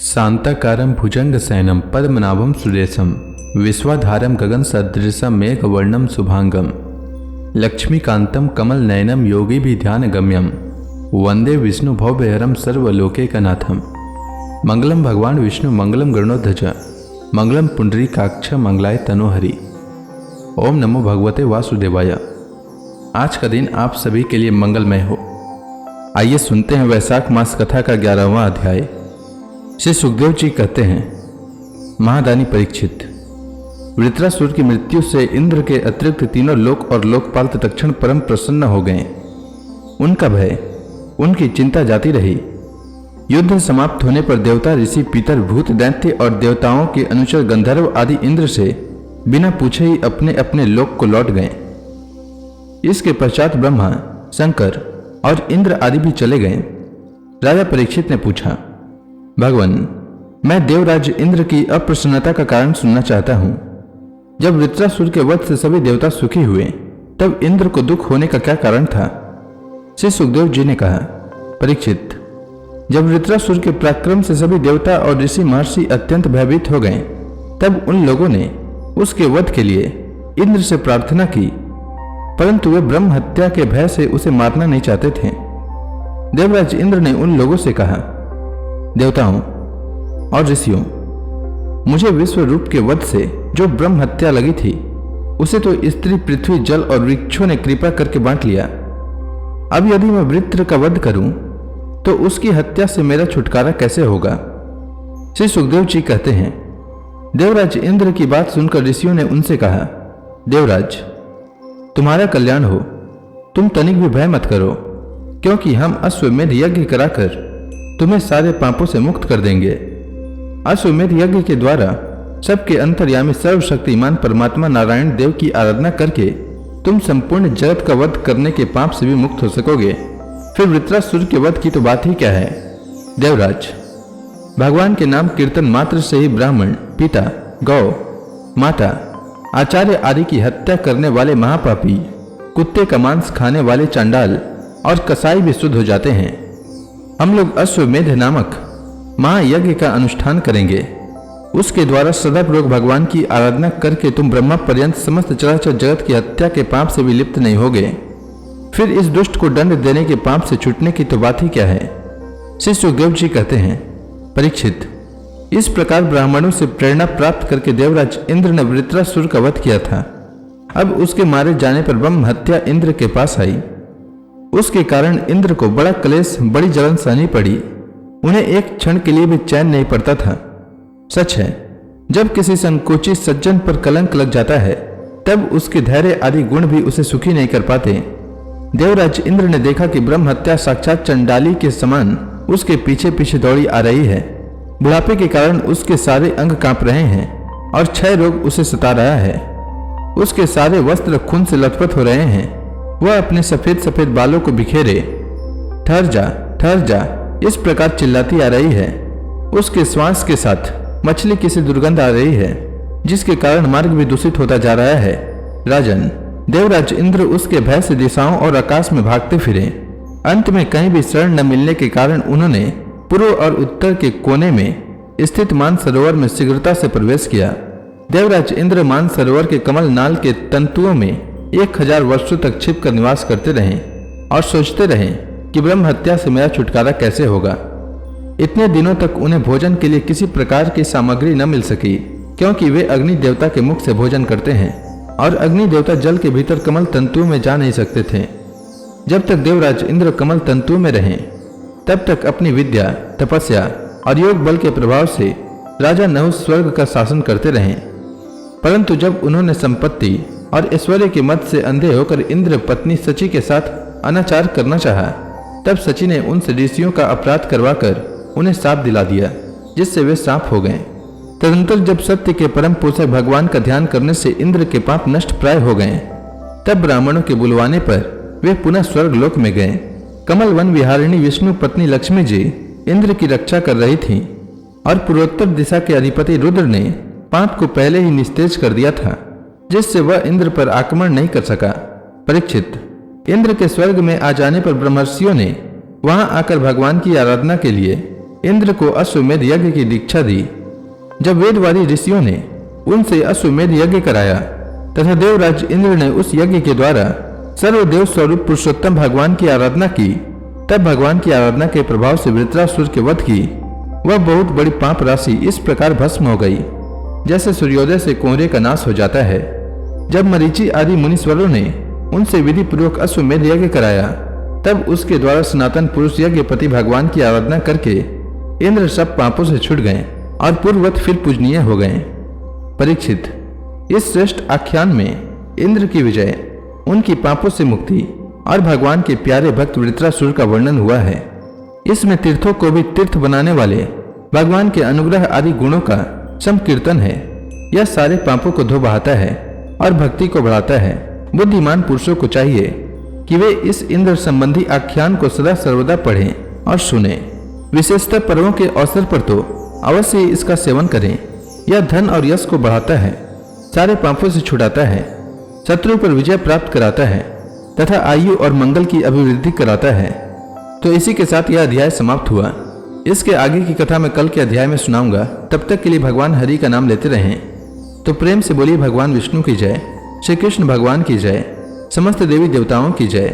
शांताकारं भुजंगशयनं पद्मनाभं सुरेशं विश्वाधारं गगनसदृशं मेघवर्णं शुभांगं लक्ष्मीकान्तं कमलनयनं योगिभिध्यानगम्यं वंदे विष्णुभवभयहरं सर्वलोकैकनाथं। मंगलम भगवान विष्णु मंगलम गरुड़ध्वज मंगलम पुंडरीकाक्ष मंगलाय तनोहरि। ओम नमो भगवते वासुदेवाय। आज का दिन आप सभी के लिए मंगलमय हो। आइए सुनते हैं वैशाख मास कथा का 11वां अध्याय। श्री सुखदेव जी कहते हैं, महादानी परीक्षित, वृत्रासुर की मृत्यु से इंद्र के अतिरिक्त तीनों लोक और लोकपाल तत्क्षण परम प्रसन्न हो गए। उनका भय, उनकी चिंता जाती रही। युद्ध समाप्त होने पर देवता, ऋषि, पितर, भूत, दैत्य और देवताओं के अनुचर गंधर्व आदि इंद्र से बिना पूछे ही अपने अपने लोक को लौट गए। इसके पश्चात ब्रह्मा, शंकर और इंद्र आदि भी चले गए। राजा परीक्षित ने पूछा, भगवान, मैं देवराज इंद्र की अप्रसन्नता का कारण सुनना चाहता हूं। जब वृत्रासुर के वध से सभी देवता सुखी हुए, तब इंद्र को दुख होने का क्या कारण था? श्री सुखदेव जी ने कहा, परीक्षित, जब वृत्रासुर के पराक्रम से सभी देवता और ऋषि महर्षि अत्यंत भयभीत हो गए, तब उन लोगों ने उसके वध के लिए इंद्र से प्रार्थना की, परंतु वे ब्रह्म हत्या के भय से उसे मारना नहीं चाहते थे। देवराज इंद्र ने उन लोगों से कहा, देवताओं और ऋषियों, मुझे विश्व रूप के वध से जो ब्रह्म हत्या लगी थी, उसे तो स्त्री, पृथ्वी, जल और वृक्षों ने कृपा करके बांट लिया। अब यदि मैं वृत्र का वध करूं, तो उसकी हत्या से मेरा छुटकारा कैसे होगा? श्री सुखदेव जी कहते हैं, देवराज इंद्र की बात सुनकर ऋषियों ने उनसे कहा, देवराज, तुम्हारा कल्याण हो, तुम तनिक भी भय मत करो, क्योंकि हम अश्वमेध यज्ञ कराकर तुम्हें सारे पापों से मुक्त कर देंगे। अश्वमेध यज्ञ के द्वारा सबके अंतर्यामी सर्वशक्तिमान परमात्मा नारायण देव की आराधना करके तुम संपूर्ण जगत का वध करने के पाप से भी मुक्त हो सकोगे। फिर वृत्रासुर के वध की तो बात ही क्या है। देवराज, भगवान के नाम कीर्तन मात्र से ही ब्राह्मण, पिता, गौ, माता, आचार्य आदि की हत्या करने वाले महापापी, कुत्ते का मांस खाने वाले चांडाल और कसाई भी शुद्ध हो जाते हैं। हम लोग अश्वमेध नामक महायज्ञ का अनुष्ठान करेंगे। उसके द्वारा सदापूर्वक भगवान की आराधना करके तुम ब्रह्मा पर्यंत समस्त चराचर जगत की हत्या के पाप से भी लिप्त नहीं होगे। फिर इस दुष्ट को दंड देने के पाप से छूटने की तो बात ही क्या है। श्री सुखदेव जी कहते हैं, परीक्षित, इस प्रकार ब्राह्मणों से प्रेरणा प्राप्त करके देवराज इंद्र ने वृत्रासुर का वध किया था। अब उसके मारे जाने पर ब्रह्म हत्या इंद्र के पास आई। उसके कारण इंद्र को बड़ा क्लेश, बड़ी जलन सहनी पड़ी। उन्हें एक क्षण के लिए भी चैन नहीं पड़ता था। सच है, जब किसी संकोचित सज्जन पर कलंक लग जाता है, तब उसके धैर्य आदि गुण भी उसे सुखी नहीं कर पाते। देवराज इंद्र ने देखा कि ब्रह्म हत्या साक्षात चंडाली के समान उसके पीछे पीछे दौड़ी आ रही है। बुढ़ापे के कारण उसके सारे अंग कांप रहे हैं और क्षय रोग उसे सता रहा है। उसके सारे वस्त्र खून से लथपथ हो रहे हैं। वह अपने सफेद सफेद बालों को बिखेरे ठहर जा इस प्रकार चिल्लाती आ रही है। उसके श्वास के साथ मछली की सी दुर्गंध आ रही है, जिसके कारण मार्ग भी दूषित होता जा रहा है। राजन, देवराज इंद्र उसके भय से दिशाओं और आकाश में भागते फिरे। अंत में कहीं भी शरण न मिलने के कारण उन्होंने पूर्व और उत्तर के कोने में स्थित मानसरोवर में शीघ्रता से प्रवेश किया। देवराज इंद्र मानसरोवर के कमल नाल के तंतुओं में 1000 वर्षों तक छिपकर निवास करते रहे और सोचते रहे कि ब्रह्म हत्या से मेरा छुटकारा कैसे होगा। इतने दिनों तक उन्हें भोजन के लिए किसी प्रकार की सामग्री न मिल सकी, क्योंकि वे अग्नि देवता के मुख से भोजन करते हैं और अग्नि देवता जल के भीतर कमल तंतुओं में जा नहीं सकते थे। जब तक देवराज इंद्र कमल तंतुओं में रहे, तब तक अपनी विद्या, तपस्या और योग बल के प्रभाव से राजा नहुष स्वर्ग का शासन करते रहे। परंतु जब उन्होंने संपत्ति और ऐश्वर्य के मद से अंधे होकर इंद्र पत्नी सची के साथ अनाचार करना चाहा, तब सची ने उनसे ऋषियों का अपराध करवाकर उन्हें शाप दिला दिया, जिससे वे शाप हो गए। तदनंतर जब सत्य के परम पोषक भगवान का ध्यान करने से इंद्र के पाप नष्ट प्राय हो गए, तब ब्राह्मणों के बुलवाने पर वे पुनः स्वर्ग लोक में गए। कमल वन विहारिणी विष्णु पत्नी लक्ष्मी जी इंद्र की रक्षा कर रही थी और पूर्वोत्तर दिशा के अधिपति रुद्र ने पाप को पहले ही निस्तेज कर दिया था, जिससे वह इंद्र पर आक्रमण नहीं कर सका। परीक्षित, इंद्र के स्वर्ग में आ जाने पर ब्रह्मर्षियों ने वहां आकर भगवान की आराधना के लिए इंद्र को अश्वमेध यज्ञ की दीक्षा दी। जब वेदवादी ऋषियों ने उनसे अश्वमेध यज्ञ कराया तथा देवराज इंद्र ने उस यज्ञ के द्वारा सर्वदेव स्वरूप पुरुषोत्तम भगवान की आराधना की, तब भगवान की आराधना के प्रभाव से वृत्रासुर के वध की वह बहुत बड़ी पाप राशि इस प्रकार भस्म हो गई, जैसे सूर्योदय से कोहरे का नाश हो जाता है। जब मरीचि आदि मुनीश्वरों ने उनसे विधि पूर्वक अश्वमेध यज्ञ कराया, तब उसके द्वारा सनातन पुरुष यज्ञ पति भगवान की आराधना करके इंद्र सब पापों से छूट गए और पूर्ववत फिर पूजनीय हो गए। परीक्षित, इस श्रेष्ठ आख्यान में इंद्र की विजय, उनकी पापों से मुक्ति और भगवान के प्यारे भक्त वृत्रासुर का वर्णन हुआ है। इसमें तीर्थों को भी तीर्थ बनाने वाले भगवान के अनुग्रह आदि गुणों का संकीर्तन है। यह सारे पापों को धो बहाता है और भक्ति को बढ़ाता है। बुद्धिमान पुरुषों को चाहिए कि वे इस इंद्र संबंधी आख्यान को सदा सर्वदा पढ़ें और सुने। विशेषतः पर्वों के अवसर पर तो अवश्य ही इसका सेवन करें। यह धन और यश को बढ़ाता है, सारे पापों से छुड़ाता है, शत्रु पर विजय प्राप्त कराता है तथा आयु और मंगल की अभिवृद्धि कराता है। तो इसी के साथ यह अध्याय समाप्त हुआ। इसके आगे की कथा मैं कल के अध्याय में सुनाऊंगा। तब तक के लिए भगवान हरि का नाम लेते रहें। तो प्रेम से बोलिए भगवान विष्णु की जय, श्री कृष्ण भगवान की जय, समस्त देवी देवताओं की जय।